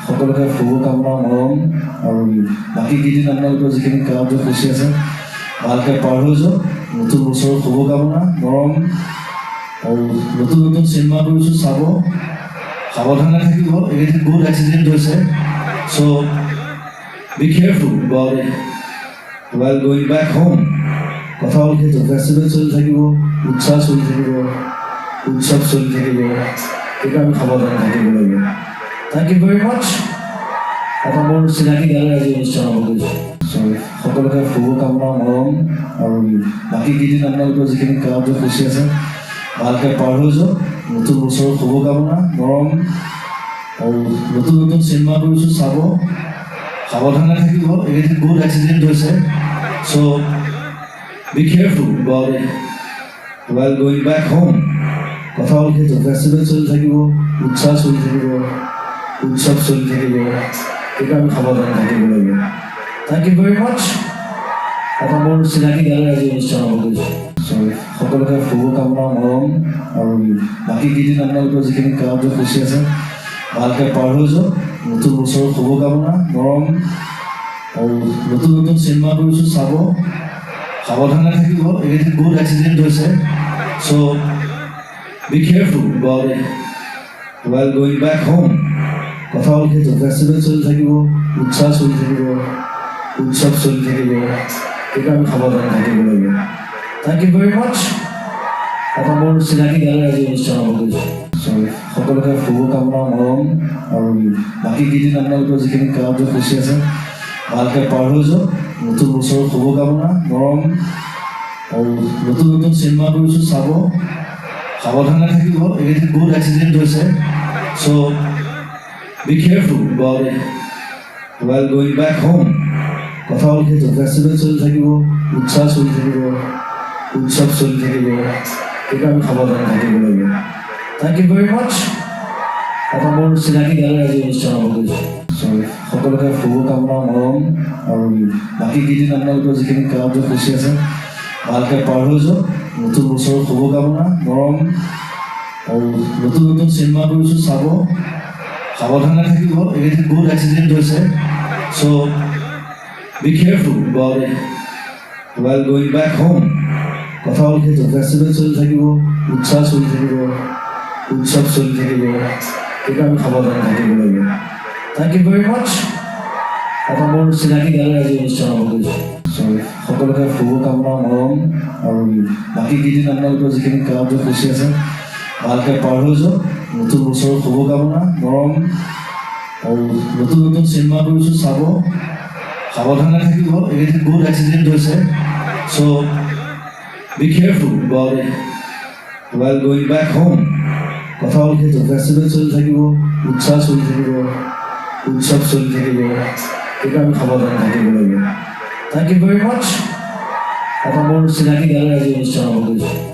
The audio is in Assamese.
সকলোকে শুভকামনা মৰম আৰু বাকী কেইদিন আপোনালোকৰ যিখিনি কামটো খুচি আছে ভালকৈ পাৰ হৈ যাওক। নতুন বছৰৰ শুভকামনা মৰম আৰু নতুন নতুন চিনেমা কৰিছোঁ, চাব, সাৱধানে থাকিব। এইকেইদিন বহুত এক্সিডেণ্ট হৈছে, so' be careful about it while going back home. কথা হ'ল সেইটো, ফেষ্টিভেল চলি থাকিব, উৎসাহ চলি থাকিব, উৎসৱ চলি থাকিব, সেইটো আমি সাৱধানে থাকিব লাগিব। থেংক ইউ ভেৰি মাছ। এটা মোৰ চিনাকি গালে আজি অনুষ্ঠান হ'ব গৈছোঁ। সকলোকে শুভকামনা মৰম আৰু বাকী কেইদিন আপোনালোকৰ যিখিনি কামটো খুচি আছে ভালকৈ পাৰ হৈ যাওক। নতুন বছৰৰ শুভকামনা মৰম আৰু নতুন নতুন চিনেমা কৰিছোঁ, চাব, সাৱধানে থাকিব। এইকেইদিন বহুত এক্সিডেণ্ট হৈছে, so' be careful about it while going back home. কথা হ'ল সেইটো, ফেষ্টিভেল চলি থাকিব, উৎসাহ চলি থাকিব, উৎসৱ চলি থাকিব, সেইটো আমি সাৱধানে থাকিব লাগিব। থেংক ইউ ভেৰি মাছ। এটা মোৰ চিনাকি গালে আজি অনুষ্ঠান হ'ব গৈছোঁ। সকলোকে শুভকামনা মৰম আৰু বাকী কেইদিন আপোনালোকৰ যিখিনি কামটো খুচি আছে ভালকৈ পাৰ হৈ যাওক। নতুন বছৰৰ শুভকামনা মৰম আৰু নতুন নতুন চিনেমা কৰিছোঁ, চাব, সাৱধানে থাকিব। এইকেইদিন বহুত এক্সিডেণ্ট হৈছে, so' be careful about it while going back home. কথা হ'ল সেইটো, ফেষ্টিভেল চলি থাকিব, উৎসাহ চলি থাকিব, উৎসৱ চলি থাকিব, সেইটো আমি সাৱধানে থাকিব লাগিব। থেংক ইউ ভেৰি মাছ। এটা মোৰ চিনাকি গালে আজি অনুষ্ঠান হ'ব গৈছোঁ। সকলোকে শুভকামনা মৰম আৰু বাকী কেইদিন আপোনালোকৰ যিখিনি কামটো খুচি আছে ভালকৈ পাৰ হৈ যাওক। নতুন বছৰৰ শুভকামনা মৰম আৰু নতুন নতুন চিনেমা কৰিছোঁ, চাব, সাৱধানে থাকিব। এইকেইদিন বহুত এক্সিডেণ্ট হৈছে, so' be careful about it while going back home. কথা হ'ল সেইটো, ফেষ্টিভেল চলি থাকিব, উৎসাহ চলি থাকিব, উৎসৱ চলি থাকিব, সেইটো আমি সাৱধানে থাকিব লাগিব। থেংক ইউ ভেৰি মাছ। এটা মোৰ চিনাকি গালে আজি অনুষ্ঠান হ'ব গৈছোঁ। সকলোকে শুভকামনা মৰম আৰু বাকী কেইদিন আপোনালোকৰ যিখিনি কামটো খুচি আছে ভালকৈ পাৰ হৈ যাওক। নতুন বছৰৰ শুভকামনা মৰম আৰু নতুন নতুন চিনেমা কৰিছোঁ, চাব, সাৱধানে থাকিব। এইকেইদিন বহুত এক্সিডেণ্ট হৈছে, so' be careful about it while going back home. কথা হ'ল সেইটো, ফেষ্টিভেল চলি থাকিব, উৎসাহ চলি থাকিব, উৎসৱ চলি থাকিব, সেইটো আমি সাৱধানে থাকিব লাগিব। থেংক ইউ ভেৰি মাছ। এটা মোৰ চিনাকি গালে আজি অনুষ্ঠান হ'ব গৈছোঁ। সকলোকে শুভকামনা মৰম আৰু বাকী কেইদিন আপোনালোকৰ যিখিনি কামটো খুচি আছে ভালকৈ পাৰ হৈ যাওক। নতুন বছৰৰ শুভকামনা মৰম আৰু নতুন নতুন চিনেমা কৰিছোঁ, চাব, সাৱধানে থাকিব। এইকেইদিন বহুত এক্সিডেণ্ট হৈছে, so' be careful about it while going back home. কথা হ'ল সেইটো, ফেষ্টিভেল চলি থাকিব, উৎসাহ চলি থাকিব, উৎসৱ চলি থাকিব, সেইটো আমি সাৱধানে থাকিব লাগিব। থেংক ইউ ভেৰি মাছ। এটা মোৰ চিনাকি গালে আজি অনুষ্ঠান হ'ব গৈছোঁ।